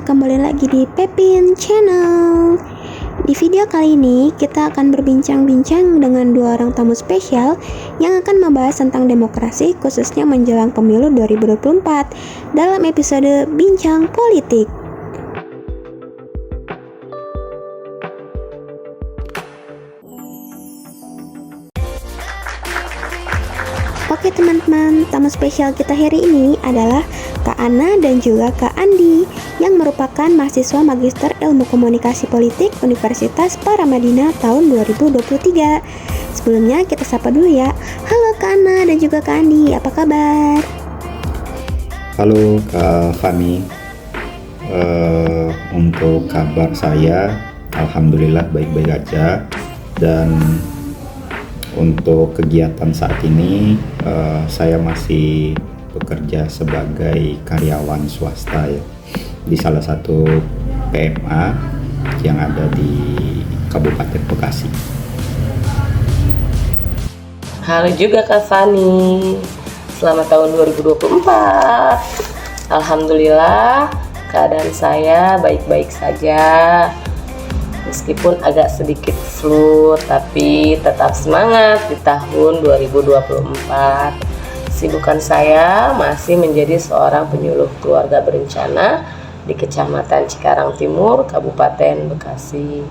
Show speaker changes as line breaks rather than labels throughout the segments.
kembali lagi di Pepin Channel. Di video kali ini kita akan berbincang-bincang dengan dua orang tamu spesial yang akan membahas tentang demokrasi khususnya menjelang pemilu 2024 dalam episode Bincang Politik. Oke teman-teman, tamu spesial kita hari ini adalah Kak Ana dan juga Kak Andi yang merupakan mahasiswa Magister Ilmu Komunikasi Politik Universitas Paramadina tahun 2023. Sebelumnya kita sapa dulu ya. Halo Kak Ana dan juga Kak Andi, apa kabar?
Halo Kak Fani, untuk kabar saya alhamdulillah baik-baik aja, dan untuk kegiatan saat ini saya masih bekerja sebagai karyawan swasta ya di salah satu PMA yang ada di Kabupaten Bekasi.
Halo juga Kak Fani, selamat tahun 2024. Alhamdulillah keadaan saya baik-baik saja. Meskipun agak sedikit flu, tapi tetap semangat di tahun 2024. Kesibukan saya masih menjadi seorang penyuluh keluarga berencana di Kecamatan Cikarang Timur, Kabupaten Bekasi.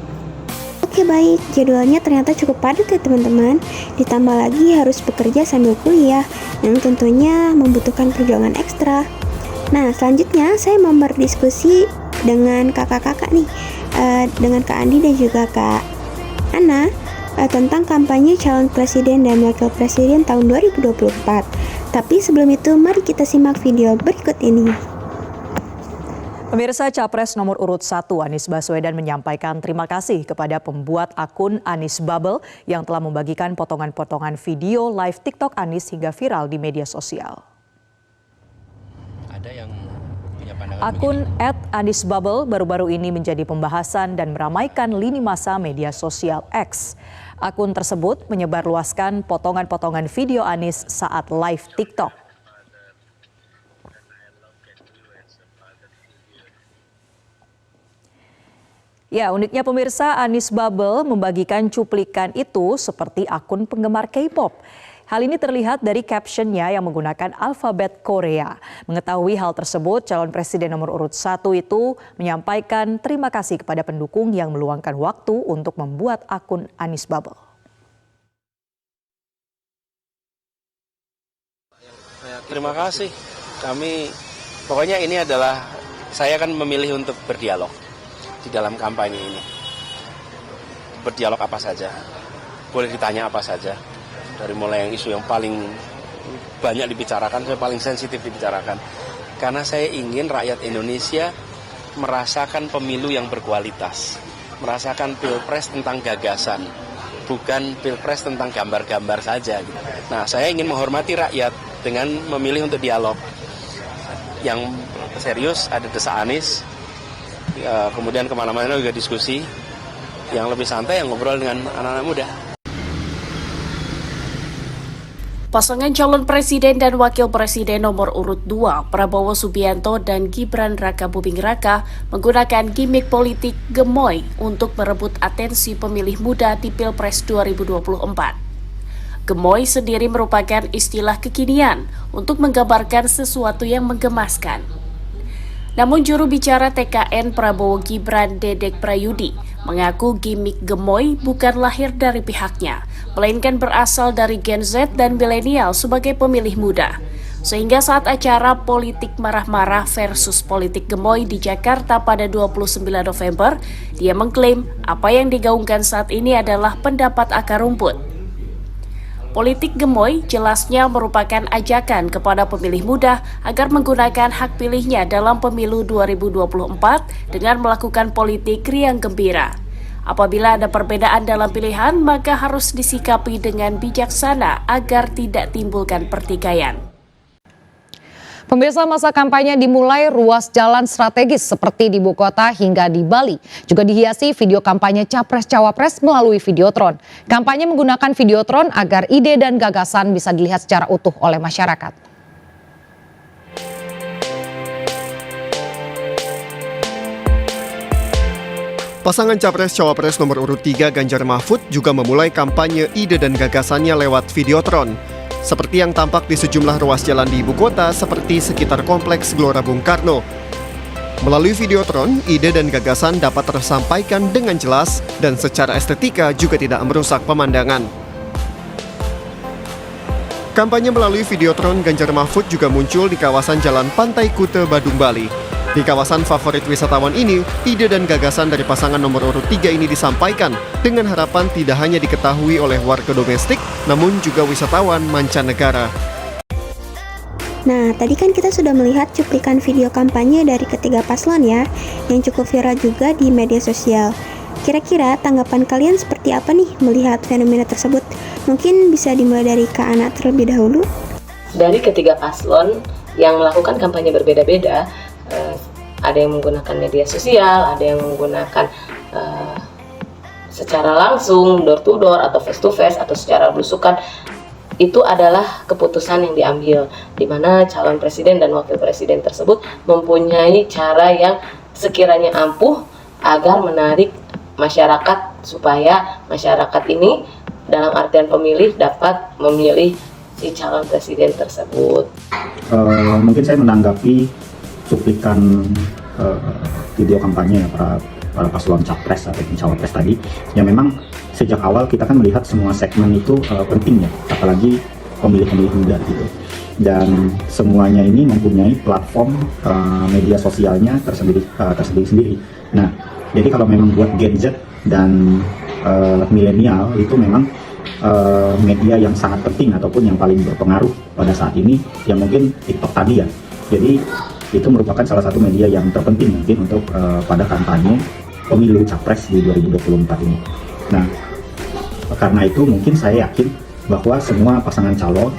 Oke baik, jadwalnya ternyata cukup padat ya teman-teman. Ditambah lagi harus bekerja sambil kuliah yang tentunya membutuhkan perjuangan ekstra. Nah selanjutnya saya mau berdiskusi dengan kakak-kakak nih, dengan Kak Andi dan juga Kak Ana tentang kampanye calon presiden dan wakil presiden tahun 2024. Tapi sebelum itu mari kita simak video berikut ini.
Pemirsa, Capres nomor urut 1 Anies Baswedan menyampaikan terima kasih kepada pembuat akun Anies Bubble yang telah membagikan potongan-potongan video live TikTok Anies hingga viral di media sosial. Ada yang punya pandangan akun @AnisBubble baru-baru ini menjadi pembahasan dan meramaikan lini masa media sosial X. Akun tersebut menyebarluaskan potongan-potongan video Anies saat live TikTok. Ya, uniknya pemirsa, Anies Bubble membagikan cuplikan itu seperti akun penggemar K-pop. Hal ini terlihat dari captionnya yang menggunakan alfabet Korea. Mengetahui hal tersebut, calon presiden nomor urut 1 itu menyampaikan terima kasih kepada pendukung yang meluangkan waktu untuk membuat akun Anies Bubble.
Terima kasih. Pokoknya ini adalah, saya kan memilih untuk berdialog di dalam kampanye ini. Berdialog apa saja, boleh ditanya apa saja. Dari mulai yang isu yang paling banyak dibicarakan, saya paling sensitif dibicarakan. Karena saya ingin rakyat Indonesia merasakan pemilu yang berkualitas. Merasakan pilpres tentang gagasan, bukan pilpres tentang gambar-gambar saja. Nah, saya ingin menghormati rakyat dengan memilih untuk dialog. Yang serius ada Desa Anies, kemudian kemana-mana juga diskusi. Yang lebih santai yang ngobrol dengan anak-anak muda.
Pasangan calon presiden dan wakil presiden nomor urut 2, Prabowo Subianto dan Gibran Rakabuming Raka menggunakan gimmick politik gemoy untuk merebut atensi pemilih muda di Pilpres 2024. Gemoy sendiri merupakan istilah kekinian untuk menggambarkan sesuatu yang menggemaskan. Namun juru bicara TKN Prabowo Gibran Dedek Prayudi mengaku gimmick gemoy bukan lahir dari pihaknya, melainkan berasal dari Gen Z dan milenial sebagai pemilih muda. Sehingga saat acara politik marah-marah versus politik gemoy di Jakarta pada 29 November, dia mengklaim apa yang digaungkan saat ini adalah pendapat akar rumput. Politik gemoy jelasnya merupakan ajakan kepada pemilih muda agar menggunakan hak pilihnya dalam pemilu 2024 dengan melakukan politik riang gembira. Apabila ada perbedaan dalam pilihan, maka harus disikapi dengan bijaksana agar tidak timbulkan pertikaian.
Pemirsa, masa kampanye dimulai ruas jalan strategis seperti di Bogota hingga di Bali. Juga dihiasi video kampanye Capres-Cawapres melalui Videotron. Kampanye menggunakan Videotron agar ide dan gagasan bisa dilihat secara utuh oleh masyarakat.
Pasangan Capres-Cawapres nomor urut 3 Ganjar Mahfud juga memulai kampanye ide dan gagasannya lewat Videotron. Seperti yang tampak di sejumlah ruas jalan di ibu kota seperti sekitar Kompleks Gelora Bung Karno. Melalui Videotron, ide dan gagasan dapat tersampaikan dengan jelas dan secara estetika juga tidak merusak pemandangan. Kampanye melalui Videotron Ganjar Mahfud juga muncul di kawasan Jalan Pantai Kute, Badung, Bali. Di kawasan favorit wisatawan ini, ide dan gagasan dari pasangan nomor urut 3 ini disampaikan dengan harapan tidak hanya diketahui oleh warga domestik, namun juga wisatawan mancanegara.
Nah, tadi kan kita sudah melihat cuplikan video kampanye dari ketiga paslon ya, yang cukup viral juga di media sosial. Kira-kira tanggapan kalian seperti apa nih melihat fenomena tersebut? Mungkin bisa dimulai dari Kak Ana terlebih dahulu.
Dari ketiga paslon yang melakukan kampanye berbeda-beda, ada yang menggunakan media sosial, ada yang menggunakan secara langsung, door to door, atau face to face, atau secara belusukan. Itu adalah keputusan yang diambil, di mana calon presiden dan wakil presiden tersebut mempunyai cara yang sekiranya ampuh agar menarik masyarakat, supaya masyarakat ini dalam artian pemilih dapat memilih si calon presiden tersebut.
Mungkin saya menanggapi cuplikan video kampanye para paslon capres atau cawapres tadi, yang memang sejak awal kita kan melihat semua segmen itu penting ya, apalagi pemilih-pemilih muda gitu, dan semuanya ini mempunyai platform media sosialnya tersendiri. Nah, jadi kalau memang buat Gen Z dan milenial itu memang media yang sangat penting ataupun yang paling berpengaruh pada saat ini, yang mungkin TikTok tadi ya. Jadi itu merupakan salah satu media yang terpenting mungkin untuk pada kampanye pemilu capres di 2024 ini. Nah, karena itu mungkin saya yakin bahwa semua pasangan calon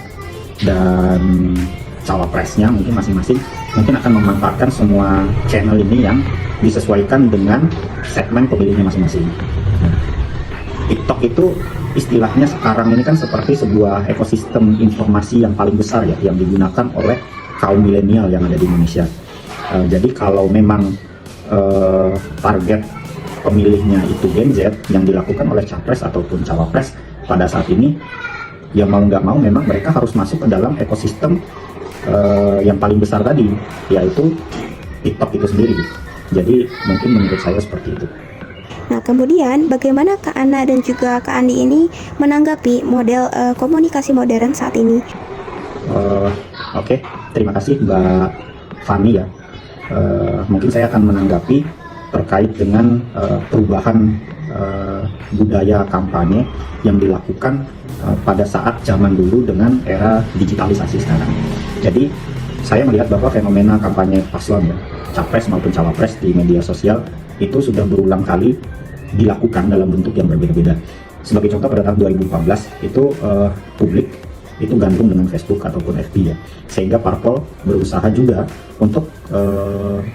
dan cawapresnya mungkin masing-masing mungkin akan memanfaatkan semua channel ini yang disesuaikan dengan segmen pemilihnya masing-masing. Nah, TikTok itu istilahnya sekarang ini kan seperti sebuah ekosistem informasi yang paling besar ya, yang digunakan oleh kaum milenial yang ada di Indonesia. Jadi kalau memang target pemilihnya itu Gen Z, yang dilakukan oleh capres ataupun cawapres pada saat ini, ya mau nggak mau memang mereka harus masuk ke dalam ekosistem yang paling besar tadi, yaitu TikTok itu sendiri. Jadi mungkin menurut saya seperti itu.
Nah, kemudian bagaimana Kak Ana dan juga Kak Andi ini menanggapi model komunikasi modern saat ini?
Oke, terima kasih Mbak Fani ya. Mungkin saya akan menanggapi terkait dengan perubahan budaya kampanye yang dilakukan pada saat zaman dulu dengan era digitalisasi sekarang. Jadi saya melihat bahwa fenomena kampanye paslon ya, capres maupun cawapres di media sosial itu sudah berulang kali dilakukan dalam bentuk yang berbeda-beda. Sebagai contoh, pada tahun 2014 itu publik itu gandrung dengan Facebook ataupun FB ya, sehingga parpol berusaha juga untuk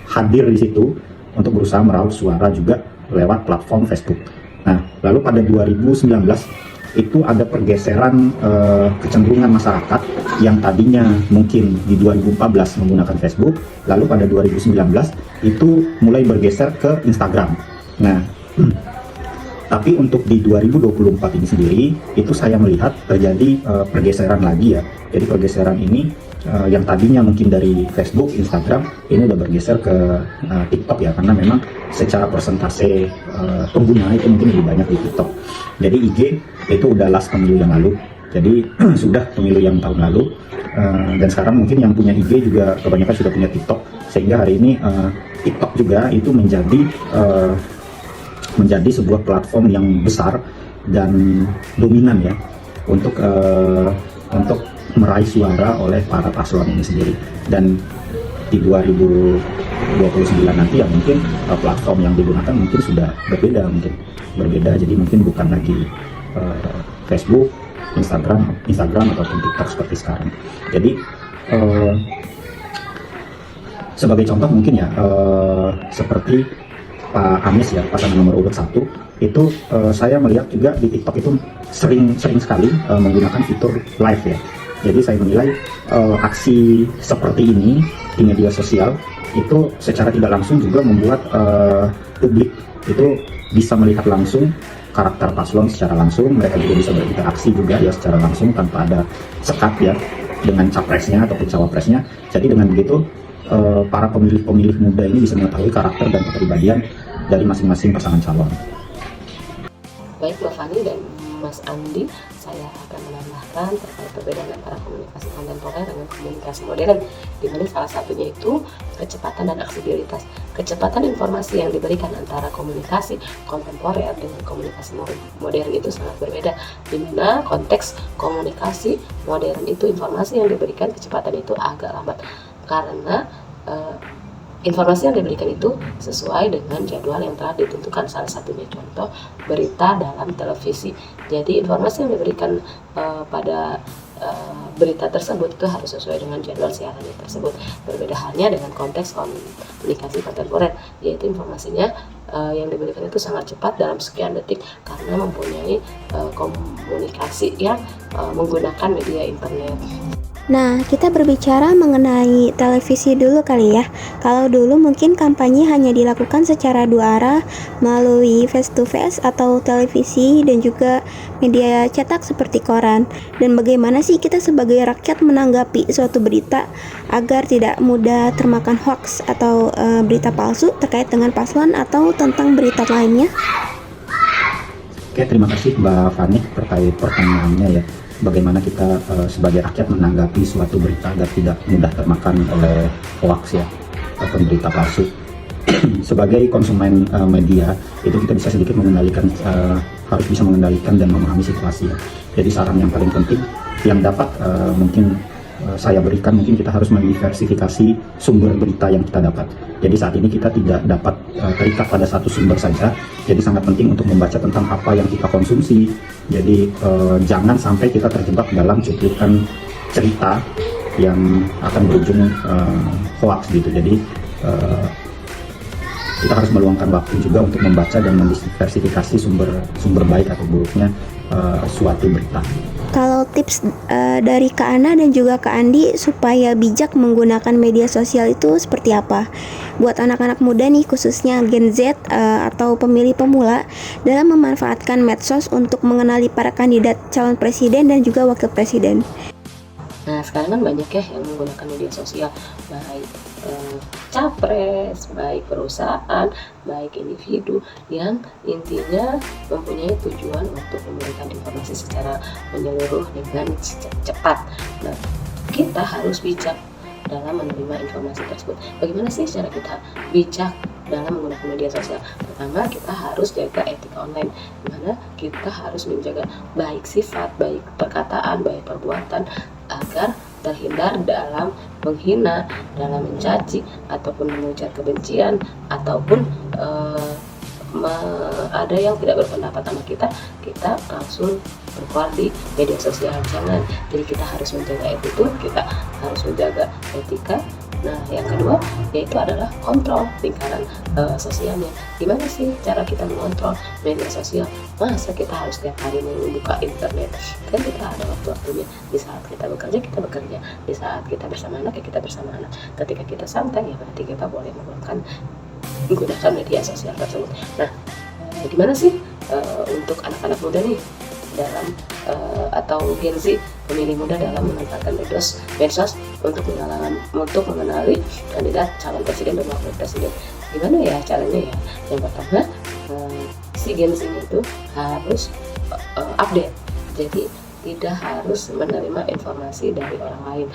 hadir di situ untuk berusaha meraup suara juga lewat platform Facebook. Nah, lalu pada 2019 itu ada pergeseran kecenderungan masyarakat yang tadinya mungkin di 2014 menggunakan Facebook, lalu pada 2019 itu mulai bergeser ke Instagram. Nah, tapi untuk di 2024 ini sendiri, itu saya melihat terjadi pergeseran lagi ya. Jadi pergeseran ini yang tadinya mungkin dari Facebook, Instagram, ini udah bergeser ke TikTok ya, karena memang secara persentase pengguna itu mungkin lebih banyak di TikTok. Jadi IG itu udah last pemilu yang lalu, jadi sudah pemilu yang tahun lalu, dan sekarang mungkin yang punya IG juga kebanyakan sudah punya TikTok, sehingga hari ini TikTok juga itu menjadi sebuah platform yang besar dan dominan ya untuk meraih suara oleh para paslon ini sendiri. Dan di 2029 nanti ya mungkin platform yang digunakan mungkin sudah berbeda, jadi mungkin bukan lagi Facebook, Instagram ataupun TikTok seperti sekarang. Jadi sebagai contoh mungkin ya seperti Pak Anies ya, pasangan nomor urut 1 itu saya melihat juga di TikTok itu sering sekali menggunakan fitur live ya. Jadi saya menilai aksi seperti ini di media sosial itu secara tidak langsung juga membuat publik itu bisa melihat langsung karakter paslon secara langsung. Mereka juga bisa berinteraksi juga ya secara langsung tanpa ada sekat ya dengan capresnya ataupun cawapresnya. Jadi dengan begitu para pemilih-pemilih muda ini bisa mengetahui karakter dan kepribadian dari masing-masing pasangan calon.
Baik Mbak Fani dan Mas Andi, saya akan menambahkan terkait perbedaan antara komunikasi kontemporer dengan komunikasi modern, di mana salah satunya itu kecepatan dan aksesibilitas. Kecepatan informasi yang diberikan antara komunikasi kontemporer dengan komunikasi modern itu sangat berbeda, di mana konteks komunikasi modern itu informasi yang diberikan kecepatan itu agak lambat karena informasi yang diberikan itu sesuai dengan jadwal yang telah ditentukan. Salah satunya contoh berita dalam televisi. Jadi informasi yang diberikan pada berita tersebut itu harus sesuai dengan jadwal siaran tersebut. Berbeda halnya dengan konteks komunikasi kontemporer, yaitu informasinya yang diberikan itu sangat cepat dalam sekian detik karena mempunyai komunikasi yang menggunakan media internet.
Nah, kita berbicara mengenai televisi dulu kali ya. Kalau dulu mungkin kampanye hanya dilakukan secara dua arah melalui face to face atau televisi dan juga media cetak seperti koran. Dan bagaimana sih kita sebagai rakyat menanggapi suatu berita agar tidak mudah termakan hoax atau berita palsu terkait dengan paslon atau tentang berita lainnya?
Oke, terima kasih Mbak Fani terkait pertanyaannya ya. Bagaimana kita sebagai rakyat menanggapi suatu berita agar tidak mudah termakan oleh hoax ya atau berita palsu. Sebagai konsumen media itu kita bisa sedikit mengendalikan, harus bisa mengendalikan dan memahami situasi ya. Jadi saran yang paling penting yang dapat mungkin saya berikan, mungkin kita harus mendiversifikasi sumber berita yang kita dapat. Jadi saat ini kita tidak dapat terikat pada satu sumber saja. Jadi sangat penting untuk membaca tentang apa yang kita konsumsi. Jadi jangan sampai kita terjebak dalam cuplikan cerita yang akan berujung hoax gitu. Jadi kita harus meluangkan waktu juga untuk membaca dan mendiversifikasi sumber baik atau buruknya suatu berita.
Kalau tips dari Kak Ana dan juga Kak Andi supaya bijak menggunakan media sosial itu seperti apa? Buat anak-anak muda nih, khususnya Gen Z atau pemilih pemula, dalam memanfaatkan medsos untuk mengenali para kandidat calon presiden dan juga wakil presiden.
Nah, sekarang kan banyak ya yang menggunakan media sosial, baik capres, baik perusahaan, baik individu, yang intinya mempunyai tujuan untuk memberikan informasi secara menyeluruh dengan cepat. Nah, kita harus bijak dalam menerima informasi tersebut. Bagaimana sih cara kita bijak dalam menggunakan media sosial? Pertama, kita harus jaga etika online, di mana kita harus menjaga baik sifat, baik perkataan, baik perbuatan, agar terhindar dalam menghina, dalam mencaci, ataupun mengujar kebencian, ataupun ada yang tidak berpendapat sama kita langsung berkeluar di media sosial. Jangan. Jadi kita harus menjaga attitude, kita harus menjaga etika. Nah, yang kedua yaitu adalah kontrol lingkaran sosialnya. Gimana sih cara kita mengontrol media sosial? Masa kita harus setiap hari membuka internet? Kan kita ada waktu-waktunya. Di saat kita bekerja, di saat kita bersama anak, ya kita bersama anak. Ketika kita santai, ya berarti kita boleh menggunakan media sosial tersebut. Nah, gimana sih untuk anak-anak muda nih dalam atau Gen Z, pemilih muda dalam memanfaatkan medsos untuk mengenali kandidat calon presiden dan wakil presiden? Gimana ya caranya ya? Yang pertama, si Gen Z itu harus update. Jadi tidak harus menerima informasi dari orang lain.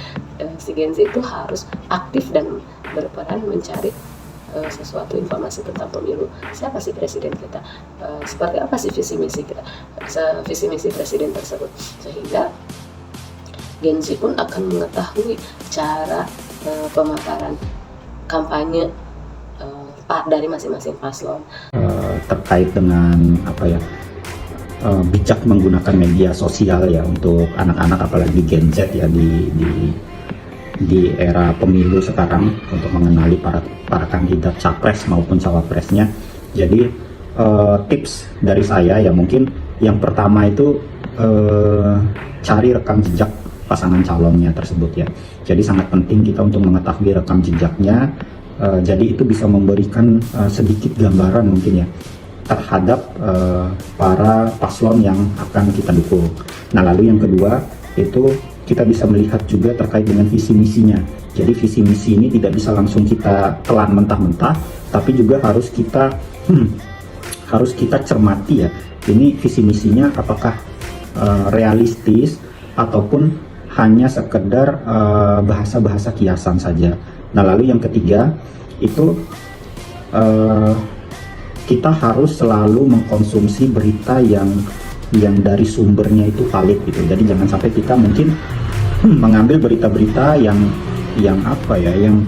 Si Gen Z itu harus aktif dan berperan mencari sesuatu informasi tentang pemilu. Siapa sih presiden kita? Seperti apa sih visi misi kita? Visi misi presiden tersebut, sehingga Gen Z pun akan mengetahui cara pemaparan kampanye dari masing-masing paslon.
Terkait dengan bijak menggunakan media sosial ya untuk anak-anak, apalagi Gen Z ya di era pemilu sekarang, untuk mengenali para kandidat capres maupun cawapresnya. Jadi tips dari saya ya, mungkin yang pertama itu cari rekam jejak pasangan calonnya tersebut ya. Jadi sangat penting kita untuk mengetahui rekam jejaknya. Jadi itu bisa memberikan sedikit gambaran mungkin ya terhadap para paslon yang akan kita dukung. Nah, lalu yang kedua itu kita bisa melihat juga terkait dengan visi misinya. Jadi visi misi ini tidak bisa langsung kita telan mentah-mentah, tapi juga harus kita cermati ya. Ini visi misinya apakah realistis ataupun hanya sekedar bahasa-bahasa kiasan saja. Nah, lalu yang ketiga itu kita harus selalu mengkonsumsi berita yang dari sumbernya itu valid gitu. Jadi jangan sampai kita mungkin mengambil berita-berita yang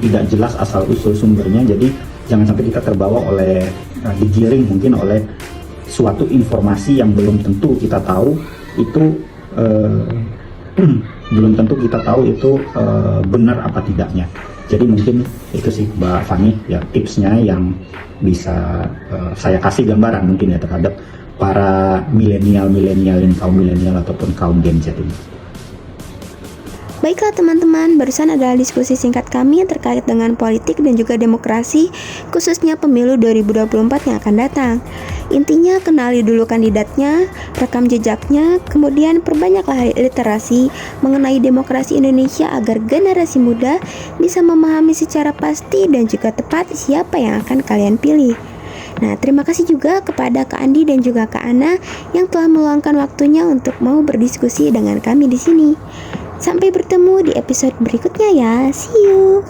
tidak jelas asal usul sumbernya. Jadi jangan sampai kita terbawa oleh digiring mungkin oleh suatu informasi yang belum tentu kita tahu itu benar apa tidaknya. Jadi mungkin itu sih Mbak Fani ya tipsnya yang bisa saya kasih gambaran mungkin ya terhadap para milenial kaum milenial ataupun kaum Gen Z ini.
Baiklah teman-teman, barusan adalah diskusi singkat kami terkait dengan politik dan juga demokrasi, khususnya pemilu 2024 yang akan datang. Intinya kenali dulu kandidatnya, rekam jejaknya, kemudian perbanyaklah literasi mengenai demokrasi Indonesia agar generasi muda bisa memahami secara pasti dan juga tepat siapa yang akan kalian pilih. Nah, terima kasih juga kepada Kak Andi dan juga Kak Ana yang telah meluangkan waktunya untuk mau berdiskusi dengan kami di sini. Sampai bertemu di episode berikutnya ya. See you.